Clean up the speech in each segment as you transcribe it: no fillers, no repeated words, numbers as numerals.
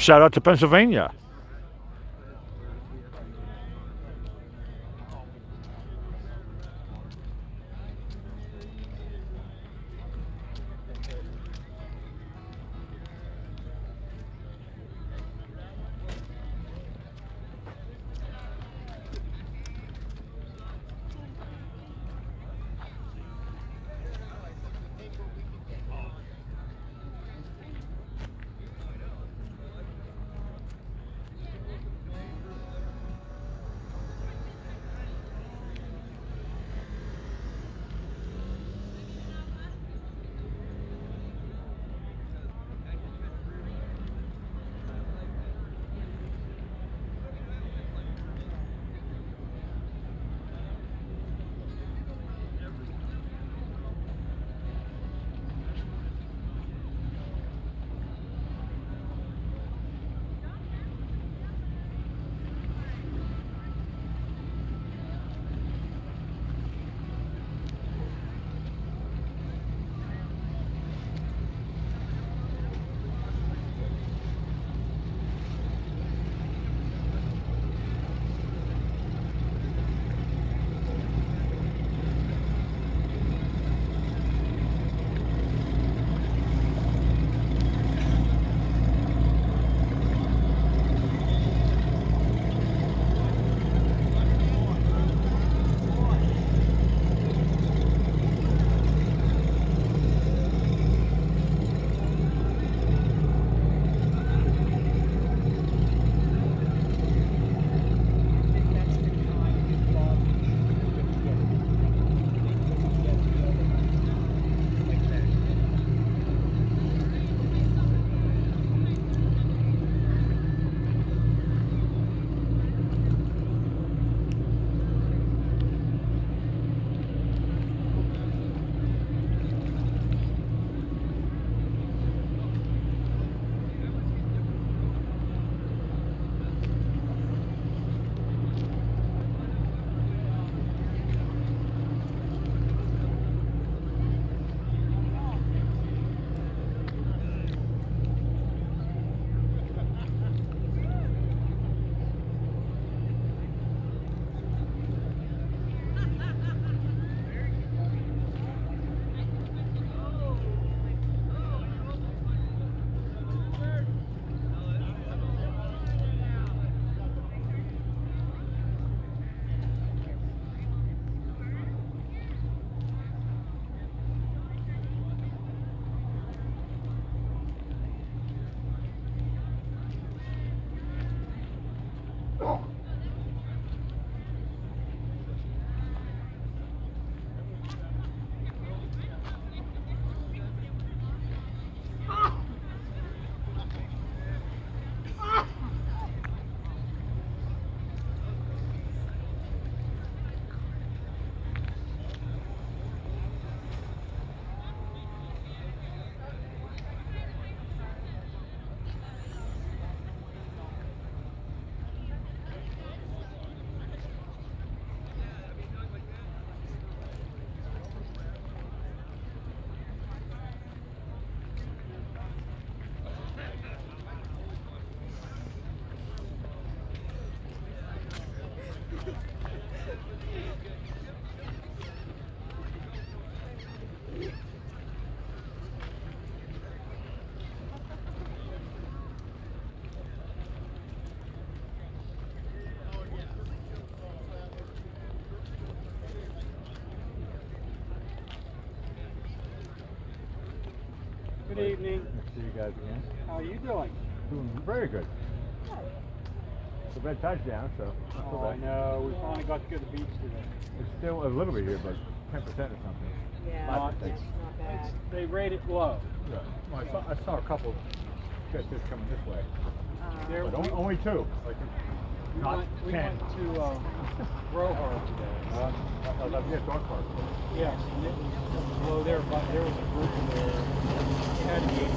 Shout out to Pennsylvania. Good evening. Nice to see you guys again. How are you doing? Doing very good. The red tide's down, so not so Oh, I bad. know. We finally got to go to the beach today. It's still a little bit here, but 10% or something. Yeah, Not- it's not bad. They rate it low. Yeah. Well, I saw a couple fish coming this way, There, but we, only two. Like, we not went 10. to Grohar today. Yeah, dog park. Yes, and it was low there, but there was a group there. It had to be 8.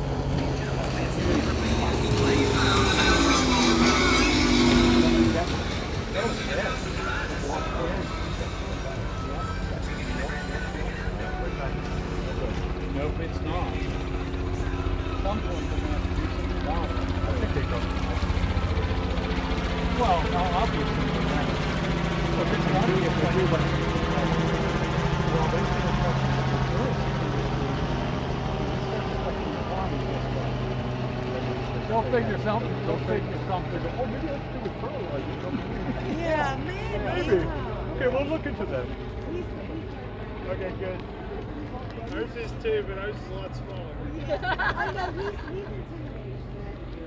That was bad. Nope, it's not. At some point, we're going to have to do something about it. think they go. Well, no, obviously. But this one is like, well, they see the they'll figure something. They'll figure something. oh, maybe that's do with pearl. Like, Yeah, maybe. maybe. Okay, we'll look into that. Okay, good. Ours is too, but ours is a lot smaller. I know, he's intimidating.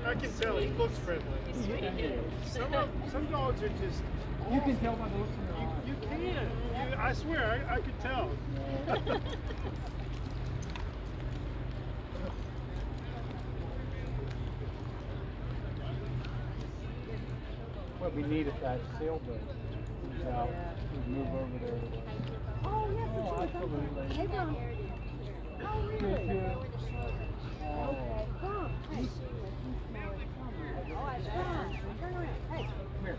I can tell he looks friendly. Some dogs are just. You can tell by the looks in their eyes. You can. I swear, I could tell. What we need is that sailboat. So we move over there. Oh, yes, Oh, absolutely. Hey, Ron. Oh, really? Good. Okay, come. Hey. Oh, I Ron, turn around. Hey. Come here.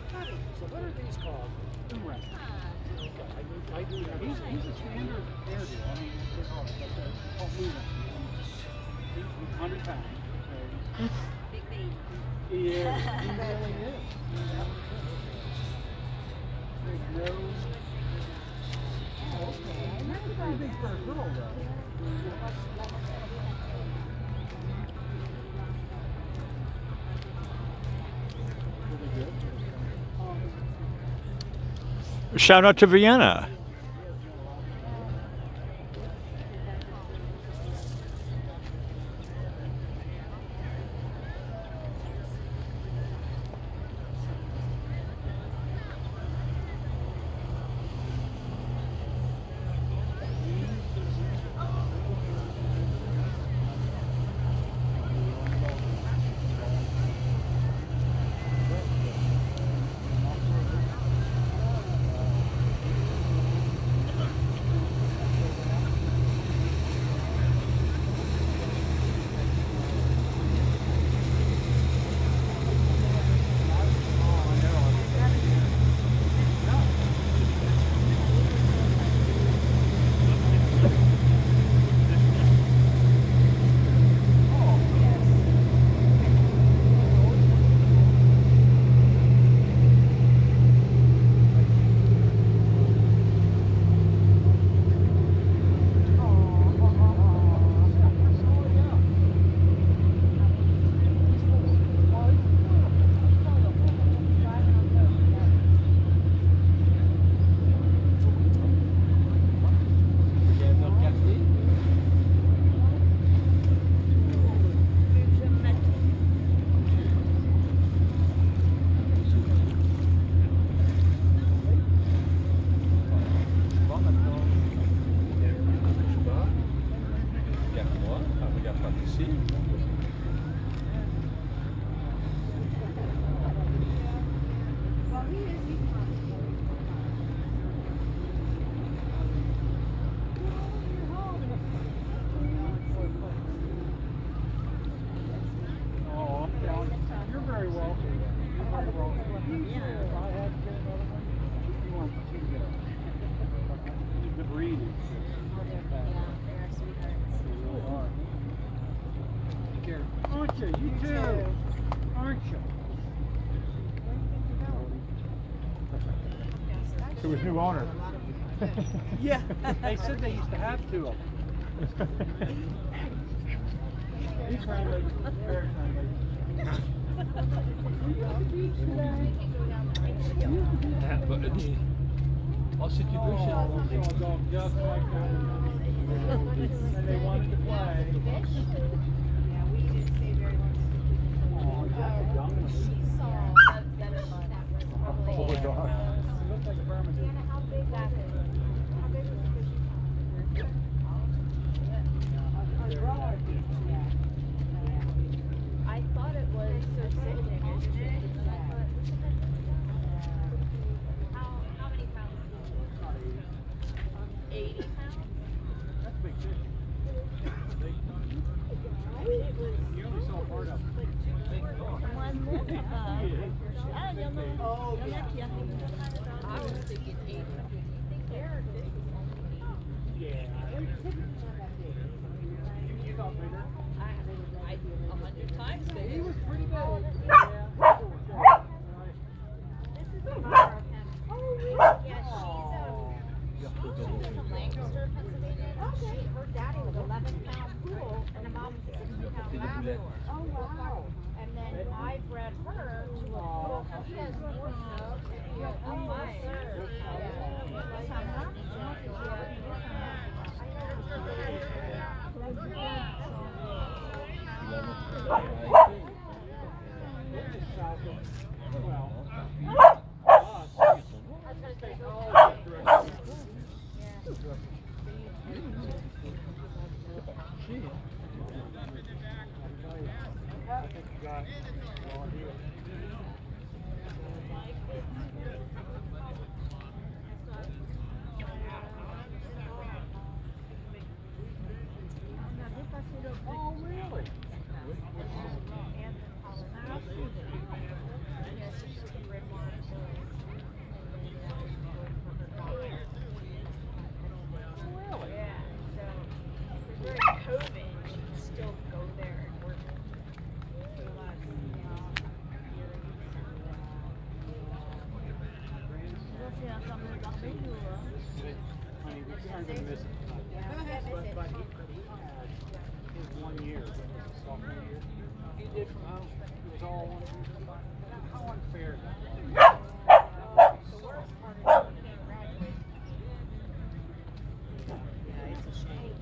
So what are these called? Boomerang. I do have He's a standard air deal. I mean, it's all like that. Oh, moving. He's 100 pounds. Big baby. He is. He really is. There's no. Oh, okay. That's pretty big for a girl, though. Shout out to Vienna. To his new owner. Yeah, they said they used to have two of them. He's friendly, very friendly. Als ik je busje Oh, just like that. And they wanted to play. Yeah, we didn't stay very long. Oh, that's a young one. She saw 7 months. Oh, my God. It looks like a Burmese. How big was it? How big was the fish? I thought it was so sick. How many pounds? 80 pounds? That's a big fish. You only saw part of it. I was thinking 80. They're big. Yeah. You thought bigger? I 100 He was pretty big. This is a photo of him. Yeah, she's from Lancaster, Pennsylvania. Her daddy was 11-pound poodle and the mom was 60-pound Labrador. Oh, wow. And then I bred her to a poodle. So she has more snow. Oh my. Oh, really? Honey, we aren't going to miss it. But he had his 1 year, sophomore year. He did from home. It was all 1 year. How unfair that was. The worst part is when he graduated. Yeah, it's a shame.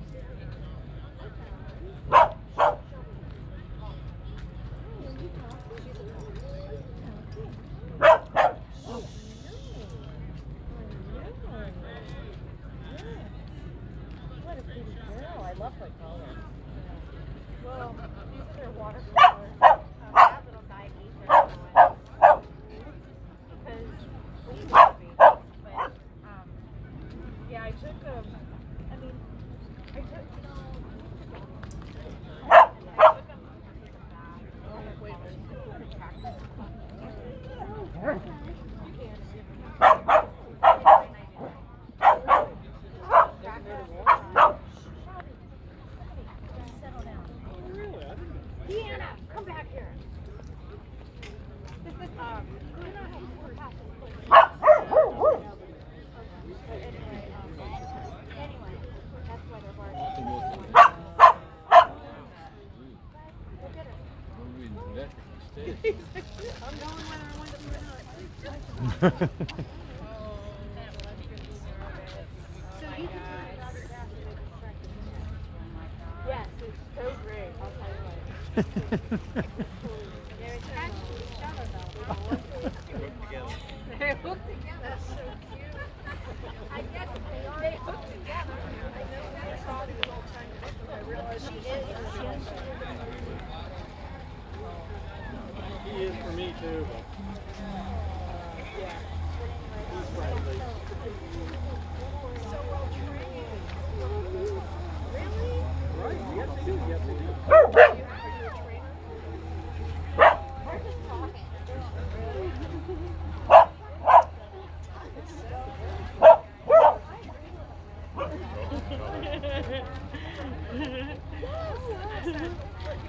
What a pretty girl. I love her color. Well, these are their watercolors. That little guy eats her because we love babies. But yeah, I took I mean, I took them to take a bath. Oh, wait a minute. What a cactus. Settle down. Really? I didn't know. Deanna, come back here. Anyway, that's why they're barking. Look at her. I'm going whether I want to or not. So you can turn it out of that. Yes, it's so great. I'll tell you later. They're attached to each other though. They're hooked together. That's so cute. I guess they hooked together. I know that. I saw these all trying to hook them. I realized she is. He is for me too. Yeah. He's friendly. So well trained. Really? Right, you have to do. You have to do. Are you a trainer? We're just talking.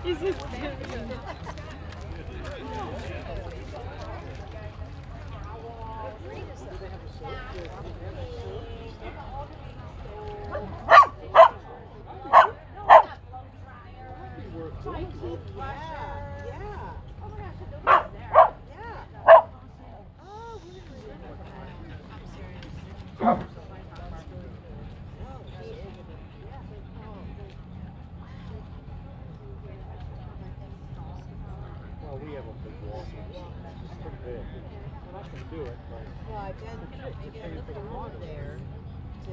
He's just Well, we have a big wall. It's pretty big. Well, I can do it, but Well, I did get a little more there to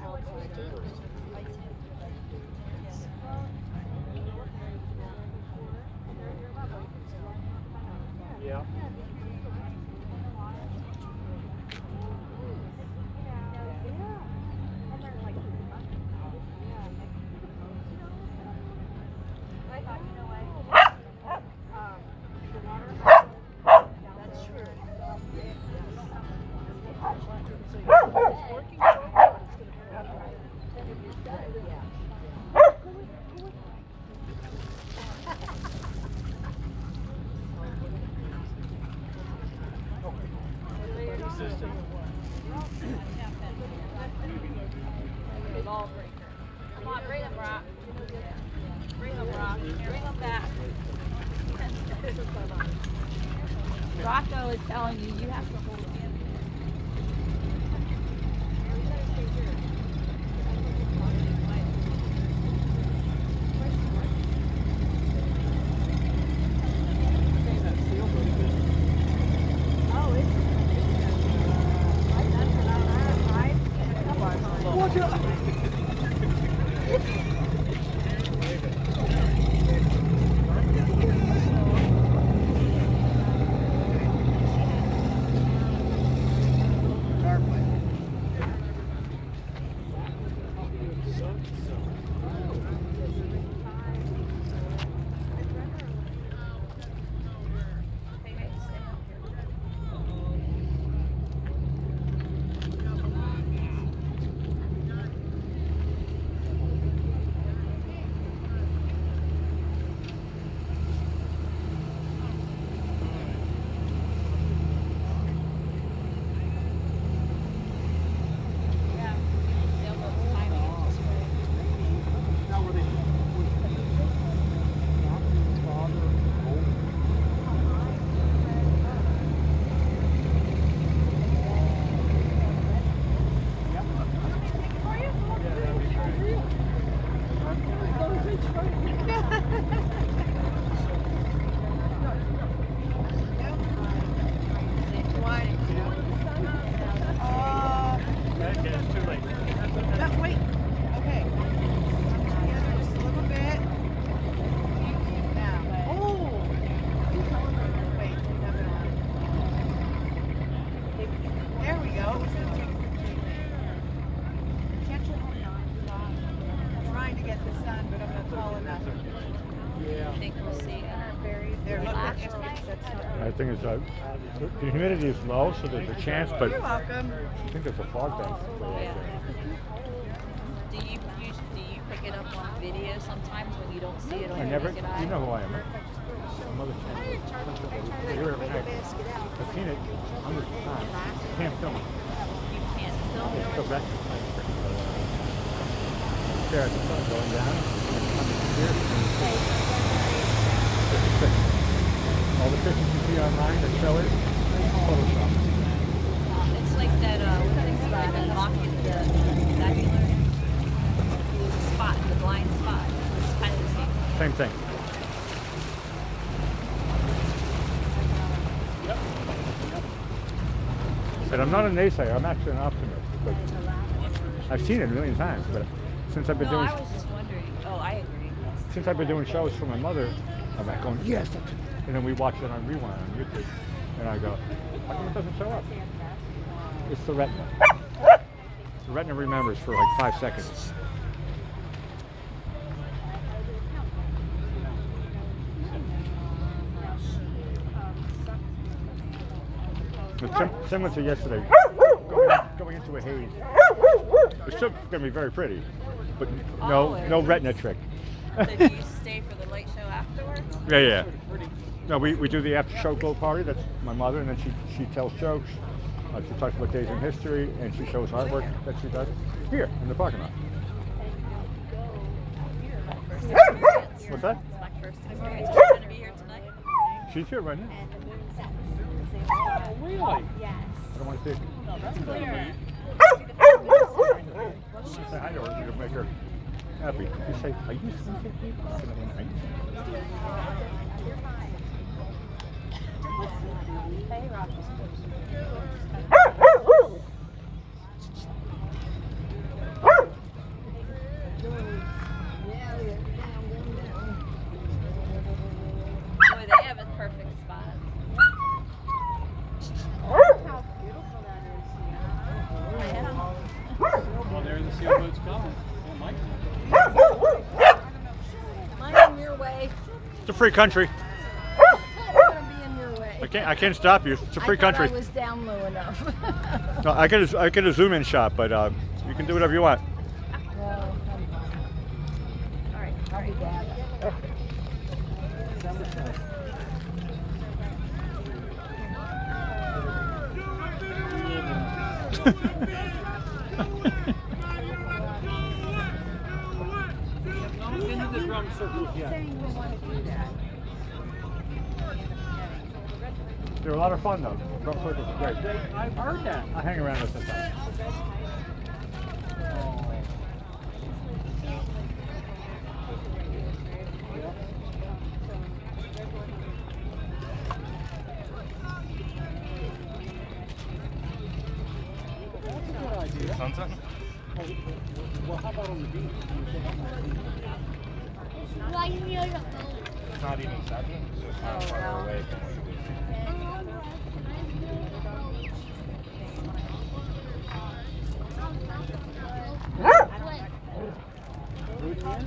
outside of yeah. Rocco is telling you you have to hold it. I think it's the humidity is low, so there's a chance, but You're welcome. I think there's a fog bank. Do you pick it up on video sometimes when you don't see it on I your never, naked eye? you know who I am, right? Mother channel. I hear it every night. I've seen it hundreds of times. Can't film it. You can't film it. It's so back. There, the sun going down. All the pictures you see online that show it, Photoshop. It's like that, what is that, unlocking the vocabulary? The spot, the blind spot. It's kind of the same. Same thing. But I'm not a naysayer, I'm actually an optimist. But I've seen it a million times, but since I've been doing... I was just wondering. Oh, I agree. Since I've been doing shows for my mother, I'm like going, yes! And then we watch it on rewind on YouTube. And I go, how come it doesn't show up? It's the retina. The retina remembers for like 5 seconds. It's similar to yesterday, going into a haze. It's still going to be very pretty, but no retina trick. So do you stay for the late show afterwards? Yeah. No, we do the after show glow party. That's my mother, and then she tells jokes. She talks about days in history, and she shows artwork that she does here in the parking lot. What's that? It's my first experience. Is she going to be here tonight? She's here right now. Really? I don't want to see it. Say hi to her to make her happy. You say, are you sleeping? Hey, Rocky. Boy, they have a perfect spot. How beautiful that is. Well, there the sailboats coming. Mine in your way. It's a free country. I'm gonna be in your way. I can't stop you. It's a free country. I was down low enough. No, I get a zoom in shot, but you can do whatever you want. Well, all right, I'll be back. Into the drum circles yet. Saying we want to do that. They're a lot of fun though. Drum circles are great. I've heard that. I hang around with them sometimes. That's a good idea. Sunset? Well, how about on the beach? It's not even 7. It's just not far away from what you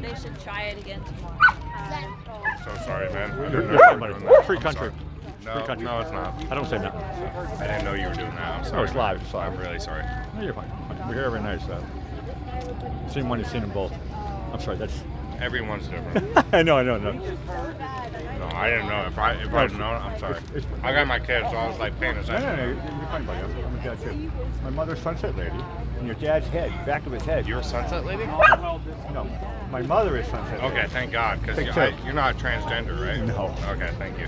They should try it again tomorrow. So sorry, man. I You're didn't know fine, you were buddy. doing that. Free I'm country. sorry. Free country. No, it's not. I don't say nothing. I didn't know you were doing that. I'm sorry. No, it's live. It's live. I'm really sorry. No, you're fine. We're here every night, so. Seen one, you've seen them both. I'm sorry, that's. Everyone's different. I know. No, I didn't know. If I'd known, I'm sorry. I got my kids, so I was like paying No, attention. you're fine, buddy. I'm a dad too. My mother's Sunset Lady, and your dad's head, back of his head. You're a Sunset lady? No, my mother is Sunset Lady. Okay, thank God, because Think so. you're not transgender, right? No. Okay, thank you.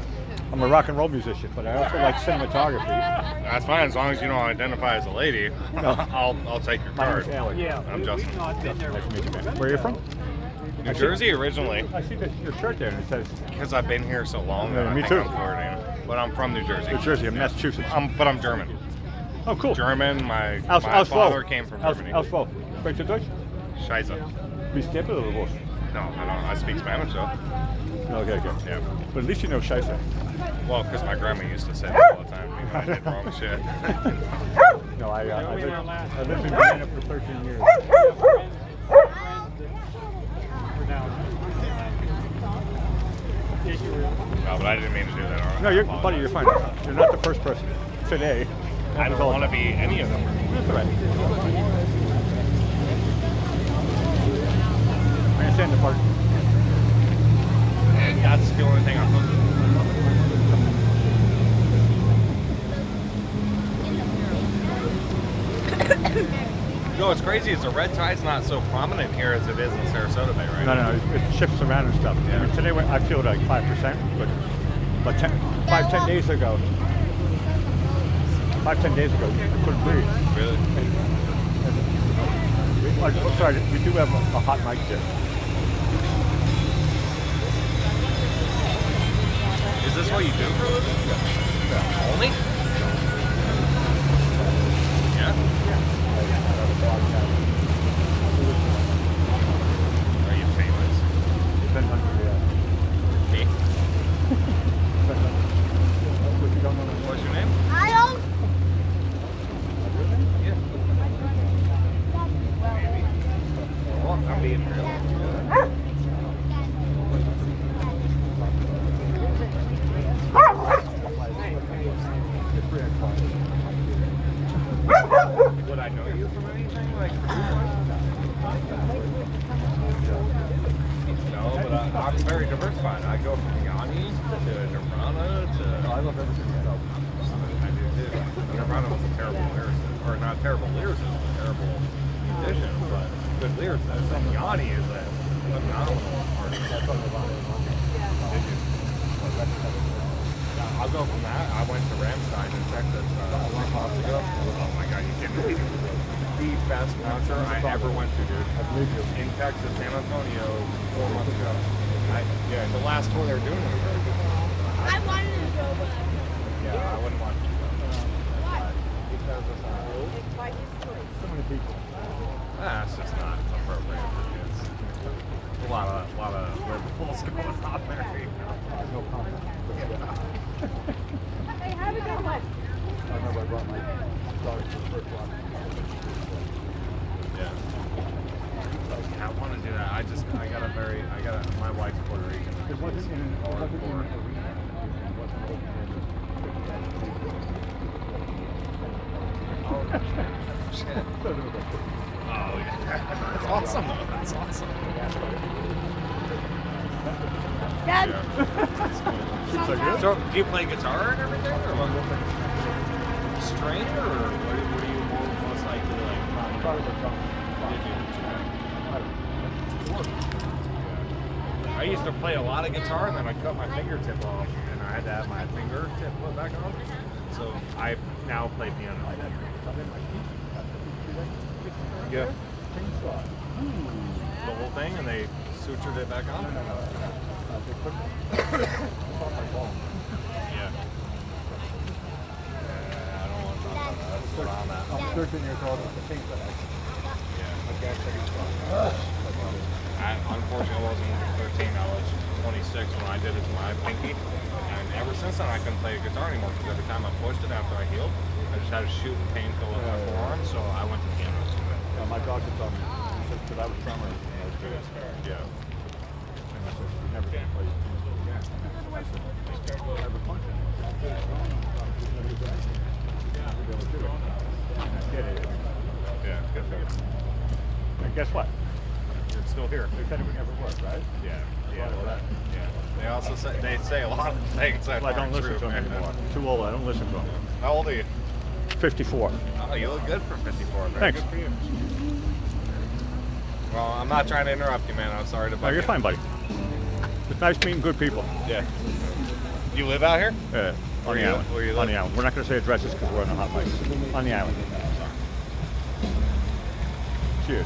I'm a rock and roll musician, but I also like cinematography. That's fine as long as you don't identify as a lady. No. I'll take your My card. name's Alec. Yeah, I'm Justin. we've not been there. Nice to meet you, man. Where are you from? New Jersey originally, I see your shirt there, and it says because I've been here so long. Yeah, that me I too. think I'm Floridian, but I'm from New Jersey. New Jersey, I'm Massachusetts. But I'm German. Oh, cool. German. My Aus father came from Germany. Aus wo? Sprichst du Deutsch? Scheiße. Bist du oder was? No, I don't. I speak Spanish though. Okay. Yeah. But at least you know Scheiße. Well, because my grandma used to say that all the time when I did wrong shit. No, I lived in Vienna for 13 years. No, but I didn't mean to do that. No, buddy, you're fine. You're not the first person today. I don't want to be any of them. That's all right. I understand the part. And that's the only thing I'm looking You know what's crazy is the red tide's not so prominent here as it is in Sarasota Bay, right? No, it shifts around and stuff. Yeah. I mean, today I feel like 5%, but 10 days ago, 5-10 days ago, I couldn't breathe. Really? I'm sorry, we do have a hot mic there. Is this what you do for a living? Yeah. Only? Yeah? Are you famous? Depends on Me? the What's your name? Yeah. Maybe. Well, I'm being real. Would I know you from anything? Like, no, but I'm very diversified. I go from Yanni to Nirvana to. I love everything yourself. I do too. Nirvana was a terrible lyricist, or not terrible lyricist, a terrible musician, but good lyricist. And Yanni is a phenomenal artist. Did you? I'll go from that. I went to Ramstein in Texas 6 months ago. Oh my God, you kidding me? The best concert I ever went to, dude. I believe you. In Texas, San Antonio, 4 months ago. Yeah, the last tour they were doing was very good. I wanted to go, but Yeah, I wouldn't want to. Because it's not. So many people. That's just not appropriate for kids. A lot of liberals going on there. No comment. hey, have a good one. I remember I brought my daughter to the first one. Yeah. I want to do that. My wife's Puerto Rican. It wasn't in an arena. It wasn't open Oh, shit. Oh, yeah. That's awesome, though. That's awesome. Dad. Yeah. So, do you play guitar and everything, or what? String, or what do you most like to like? Did you? I used to play a lot of guitar, and then I cut my fingertip off, and I had to have my fingertip put back on. So I now play piano. Yeah. The whole thing, and they sutured it back on. Yeah. I don't want to talk about that. That's what I'm at. I'm 13 years old. I think that Yeah. I guess Unfortunately, I wasn't 13. I was 26 when I did it to my pinky. And ever since then, I couldn't play guitar anymore because every time I pushed it after I healed, I just had a shooting pain fill up my forearm. So I went to piano. my doctor told me, because I was drummer when I was good. Yeah. And I said, you're never going to play again. I said, never punch it. And I did it. Yeah, it's good for you. And guess what? It's still here. They said it would never work, right? Yeah. Yeah. Well, that. Yeah. They also say a lot of things that Well, I don't aren't listen true, to them man. anymore. Too old, I don't listen to them. How old are you? 54. Oh, you look good for 54. Very Thanks. good for you. Well, I'm not trying to interrupt you, man. I'm sorry to No, bug you're you. fine, buddy. It's nice meeting good people. Yeah. You live out here? On the you- island. where you On live? the island. We're not going to say addresses because we're on a hot mic. On the island. Cheers.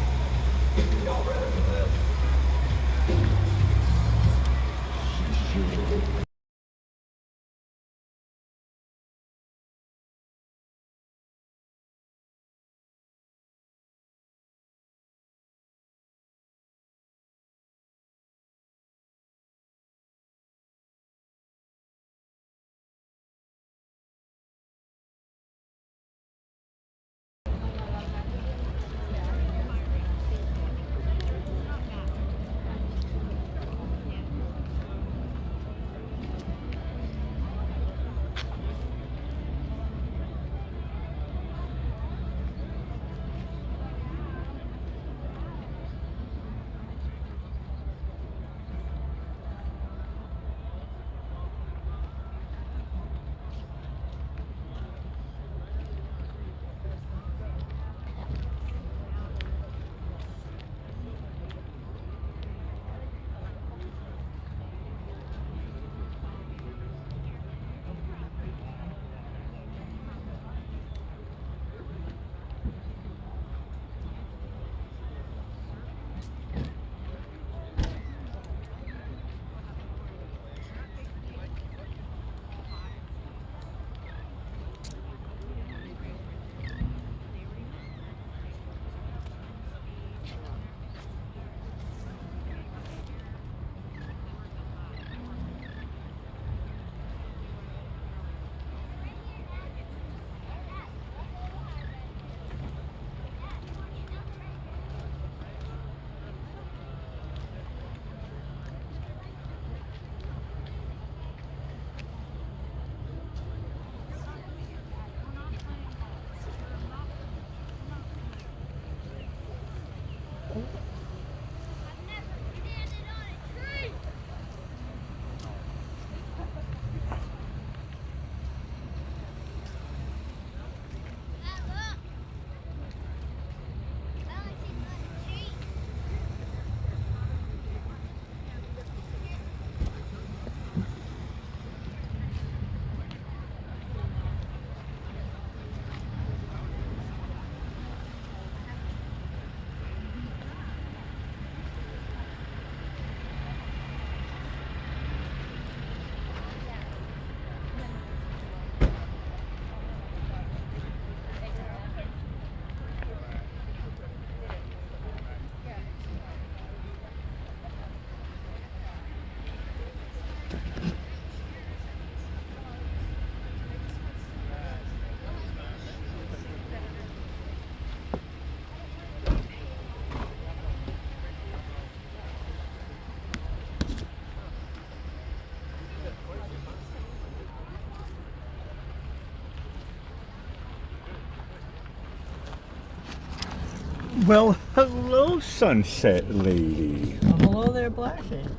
Well, hello, Sunset Lady. Well, hello there, Blackie.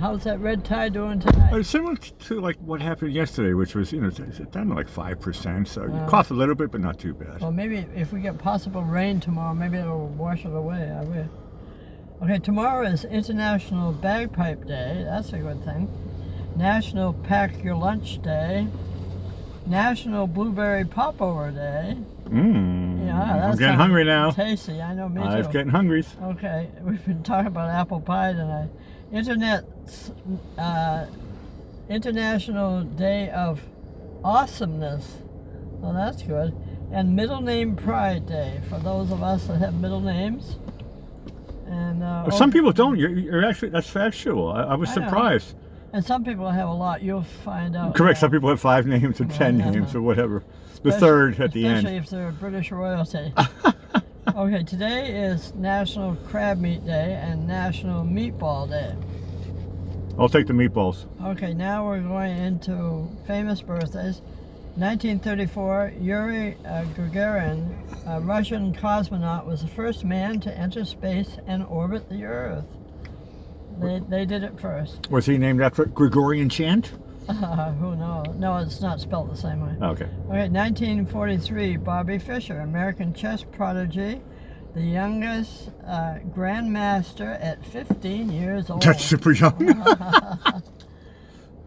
How's that red tide doing tonight? It's similar to like what happened yesterday, which was, it's down to like 5%. So you cough a little bit, but not too bad. Well, maybe if we get possible rain tomorrow, maybe it'll wash it away. I will. Okay, tomorrow is International Bagpipe Day. That's a good thing. National Pack Your Lunch Day. National Blueberry Popover Day. Yeah, I'm getting hungry now. Tasty, I know, me too. I'm getting hungry. Okay, we've been talking about apple pie tonight. International Day of Awesomeness. Well, that's good. And Middle Name Pride Day for those of us that have middle names. And some people don't. You're actually, that's factual. I was surprised. And some people have a lot. You'll find out. Correct. Some people have 5 names or 10 names or whatever. The third at the end. Especially if they're British royalty. Okay, today is National Crab Meat Day and National Meatball Day. I'll take the meatballs. Okay, now we're going into famous birthdays. 1934, Yuri Gagarin, a Russian cosmonaut, was the first man to enter space and orbit the Earth. They did it first. Was he named after Gregorian chant? Who knows? No, it's not spelled the same way. Okay. Okay, 1943, Bobby Fischer, American chess prodigy, the youngest grandmaster at 15 years old. That's super young.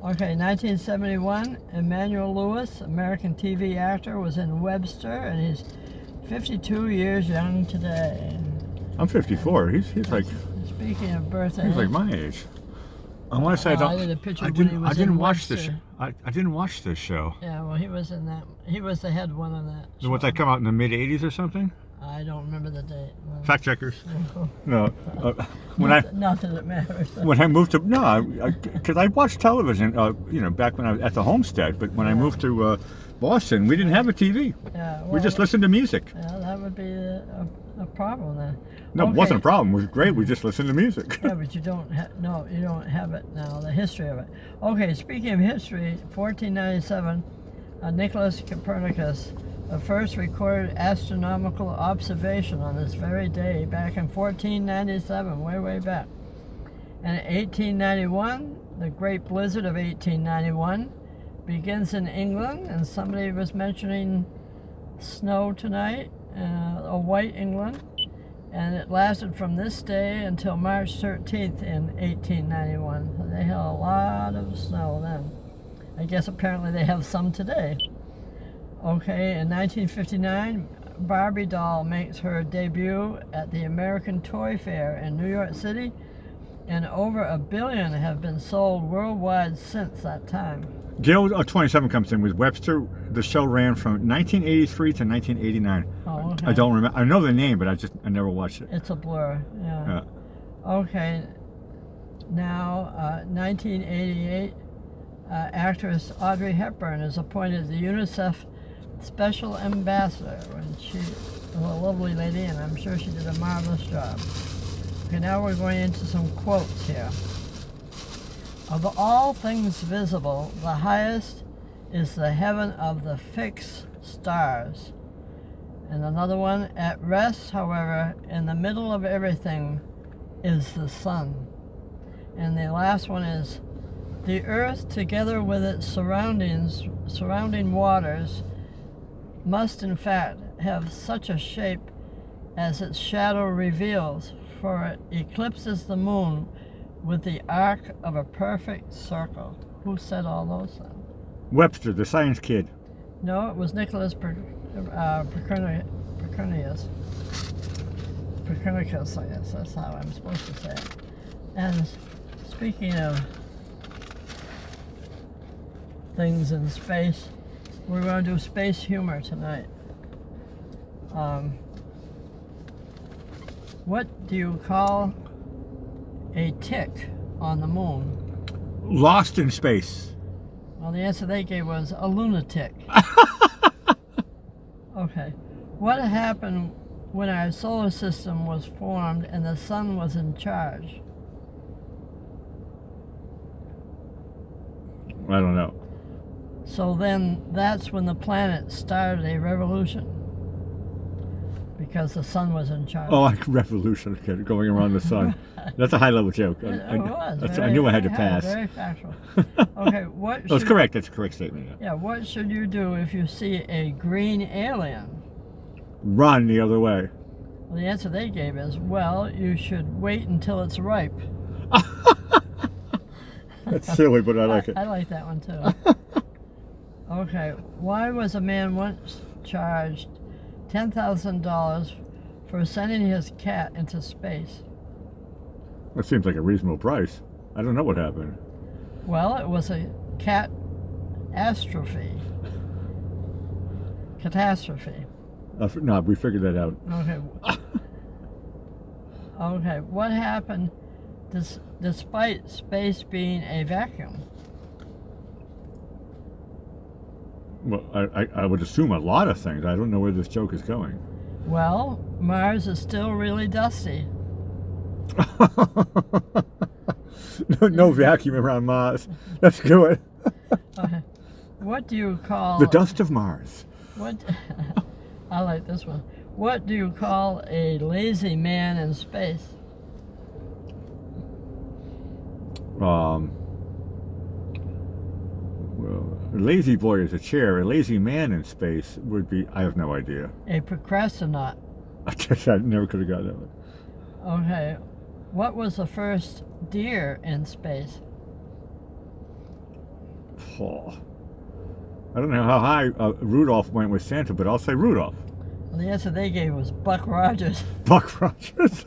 Okay, 1971, Emmanuel Lewis, American TV actor, was in Webster, and he's 52 years young today. I'm 54. He's like. Speaking of birthday, He's like my age. I want to say I did a picture when he was in Webster. I didn't watch this show. Yeah, well, he was in that. He was the head one of that. So would that come out in the mid '80s or something? I don't remember the date. Well, Fact checkers. No. Not that it matters. When I moved to because I watched television, back when I was at the homestead. But when I moved to Boston, we didn't have a TV. Yeah, well, we just listened to music. Yeah, that would be a problem then. No, Okay. it wasn't a problem. It was great. We just listened to music. Yeah, but you don't you don't have it now, the history of it. Okay, speaking of history, 1497, Nicholas Copernicus, the first recorded astronomical observation on this very day back in 1497, way back. And in 1891, the Great Blizzard of 1891 begins in England, and somebody was mentioning snow tonight, white England. And it lasted from this day until March 13th in 1891. So they had a lot of snow then. I guess apparently they have some today. Okay, in 1959, Barbie doll makes her debut at the American Toy Fair in New York City, and over 1 billion have been sold worldwide since that time. Gale 27 comes in with Webster. The show ran from 1983 to 1989. Oh, okay. I don't remember. I know the name, but I never watched it. It's a blur, yeah. Okay, now 1988, actress Audrey Hepburn is appointed the UNICEF Special Ambassador. When she was a lovely lady, and I'm sure she did a marvelous job. Okay, now we're going into some quotes here. Of all things visible, the highest is the heaven of the fixed stars. And another one, at rest, however, in the middle of everything is the sun. And the last one is, the earth, together with its surrounding waters, must in fact have such a shape as its shadow reveals, for it eclipses the moon with the arc of a perfect circle. Who said all those things? Webster, the science kid. No, it was Nicholas Copernicus. Copernicus, I guess that's how I'm supposed to say it. And speaking of things in space, we're going to do space humor tonight. What do you call a tick on the moon? Lost in space. Well, the answer they gave was a lunatic. Okay. What happened when our solar system was formed and the sun was in charge? I don't know. So then that's when the planet started a revolution. Because the sun was in charge. Oh, like revolution, okay, going around the sun. That's a high-level joke. It was. I knew I had to pass. Very factual. Okay, what? That's correct. That's a correct statement. Yeah. What should you do if you see a green alien? Run the other way. Well, the answer they gave is, well, you should wait until it's ripe. That's silly, but I like it. I like that one too. Okay, why was a man once charged $10,000 for sending his cat into space? That seems like a reasonable price. I don't know what happened. Well, it was a catastrophe. No, we figured that out. Okay. Okay, what happened despite space being a vacuum? Well, I would assume a lot of things. I don't know where this joke is going. Well, Mars is still really dusty. No vacuum around Mars. Let's do it. Okay. What do you call... The dust of Mars. What? I like this one. What do you call a lazy man in space? Well, a lazy boy is a chair. A lazy man in space would be, I have no idea. A procrastinaut. I never could have got that one. Okay. What was the first deer in space? Oh. I don't know how high Rudolph went with Santa, but I'll say Rudolph. Well, the answer they gave was Buck Rogers. Buck Rogers.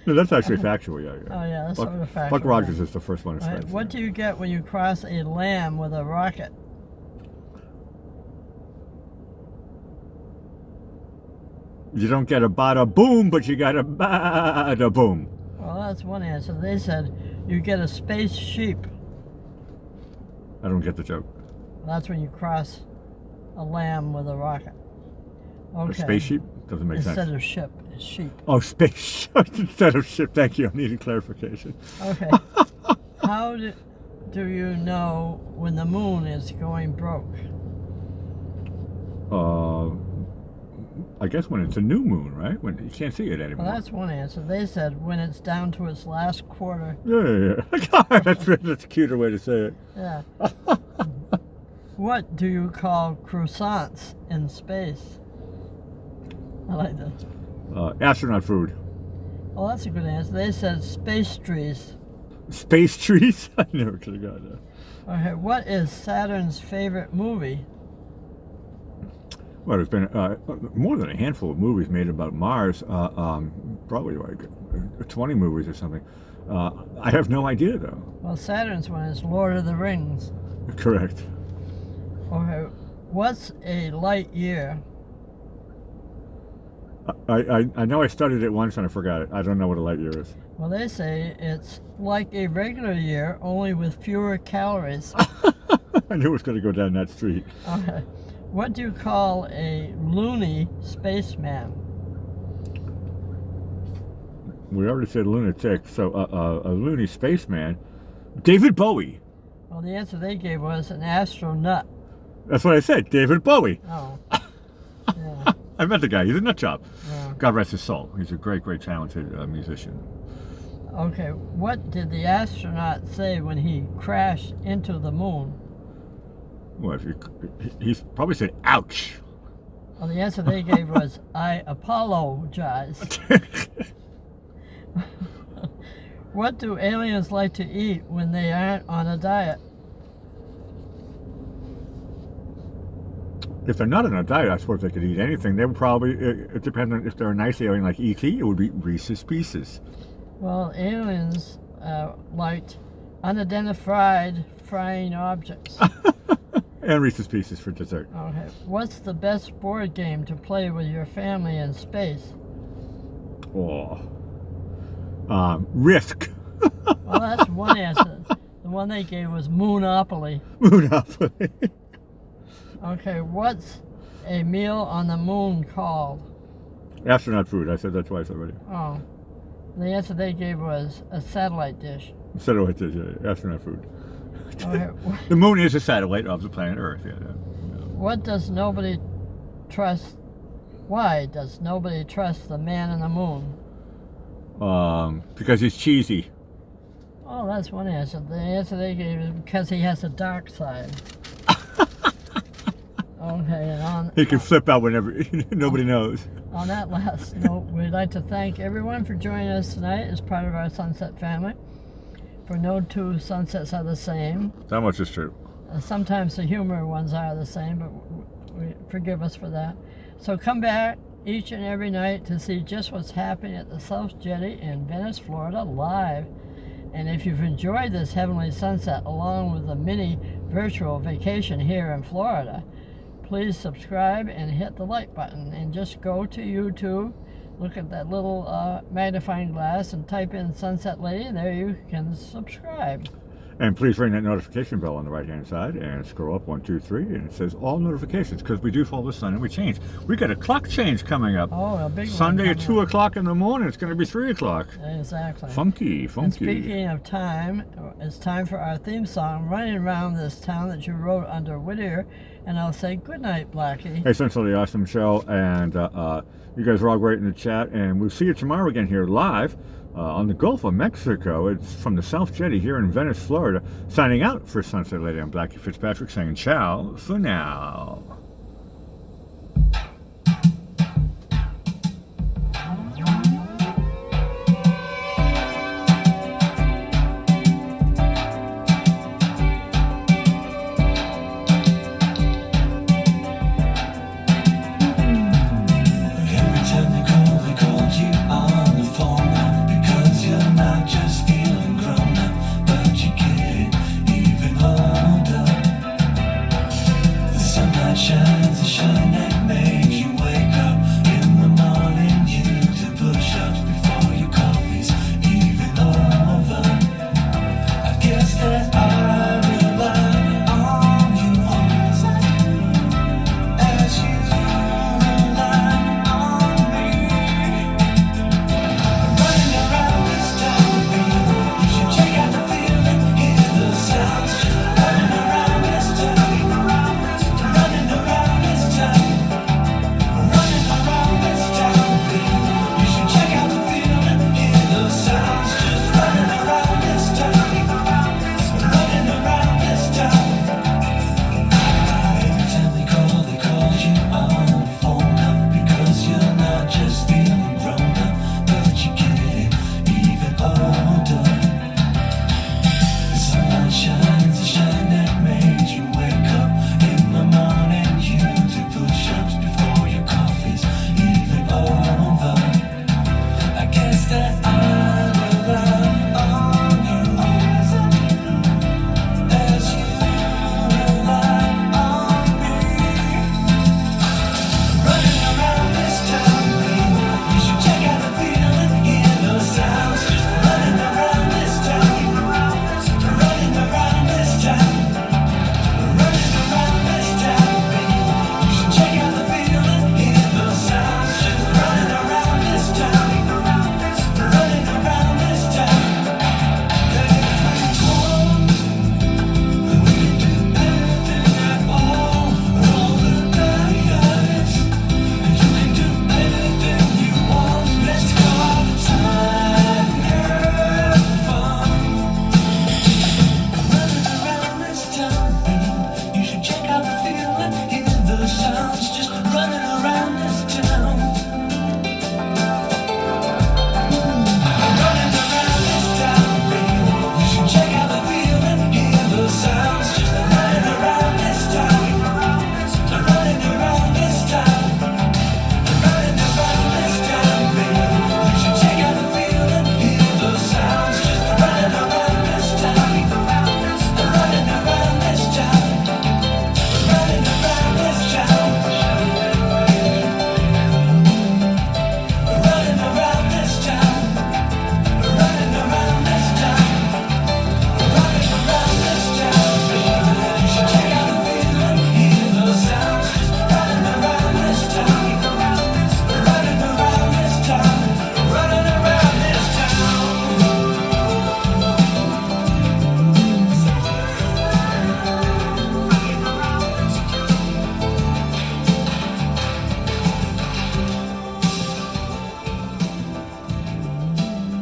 No, that's actually factual, yeah. Oh, yeah, that's sort of factual. Buck Rogers is the first one to Right. space. What do you get when you cross a lamb with a rocket? You don't get a bada boom, but you got a bada boom. Well, that's one answer. They said you get a space sheep. I don't get the joke. That's when you cross a lamb with a rocket. Okay. A space sheep? Doesn't make Instead sense. of ship, it's sheep. Oh, space instead of ship. Thank you. I needed clarification. Okay. How do you know when the moon is going broke? I guess when it's a new moon, right? When you can't see it anymore. Well, that's one answer. They said when it's down to its last quarter. Yeah. that's a cuter way to say it. Yeah. What do you call croissants in space? I like that. Astronaut food. Well, that's a good answer. They said space trees. Space trees? I never could have got that. Okay, what is Saturn's favorite movie? Well, there's been more than a handful of movies made about Mars. Probably like 20 movies or something. I have no idea, though. Well, Saturn's one is Lord of the Rings. Correct. Okay, what's a light year? I know I studied it once and I forgot it. I don't know what a light year is. Well, they say it's like a regular year, only with fewer calories. I knew it was going to go down that street. Okay. What do you call a loony spaceman? We already said lunatic, so a loony spaceman. David Bowie. Well, the answer they gave was an astronaut. That's what I said, David Bowie. Oh. Yeah. I met the guy. He's a nut job. Yeah. God rest his soul. He's a great, great talented musician. Okay, what did the astronaut say when he crashed into the moon? Well, he's probably said, ouch. Well, the answer they gave was, I apologize. What do aliens like to eat when they aren't on a diet? If they're not on a diet, I suppose they could eat anything. They would probably, it depends on if they're a nice alien like E.T., it would be Reese's Pieces. Well, aliens liked unidentified frying objects. And Reese's Pieces for dessert. Okay. What's the best board game to play with your family in space? Oh. Risk. Well, that's one answer. The one they gave was Moonopoly. Monopoly. Okay, what's a meal on the moon called? Astronaut food. I said that twice already. Oh. The answer they gave was a satellite dish. Satellite dish, yeah. Astronaut food. Okay. The moon is a satellite of the planet Earth, yeah. What does nobody trust? Why does nobody trust the man in the moon? Because he's cheesy. Oh, that's one answer. The answer they gave is because he has a dark side. Okay, and on He can flip out whenever, nobody knows. on that last note, we'd like to thank everyone for joining us tonight as part of our Sunset family. For no two sunsets are the same. That much is true. Sometimes the humor ones are the same, but forgive us for that. So come back each and every night to see just what's happening at the South Jetty in Venice, Florida, live. And if you've enjoyed this heavenly sunset along with a mini virtual vacation here in Florida, please subscribe and hit the like button. And just go to YouTube, look at that little magnifying glass and type in Sunset Lady. There you can subscribe. And please ring that notification bell on the right-hand side and scroll up 1, 2, 3, and it says all notifications because we do follow the sun and we change. We got a clock change coming up. Oh, a big Sunday one at 2 o'clock in the morning. It's going to be 3 o'clock. Exactly. Funky, funky. And speaking of time, it's time for our theme song, Running Around This Town, that you wrote under Whittier. And I'll say good night, Blackie. Hey, Essentially Awesome Show, and you guys are all great in the chat, and we'll see you tomorrow again here live on the Gulf of Mexico. It's from the South Jetty here in Venice, Florida. Signing out for Sunset Lady, I'm Blackie Fitzpatrick saying ciao for now.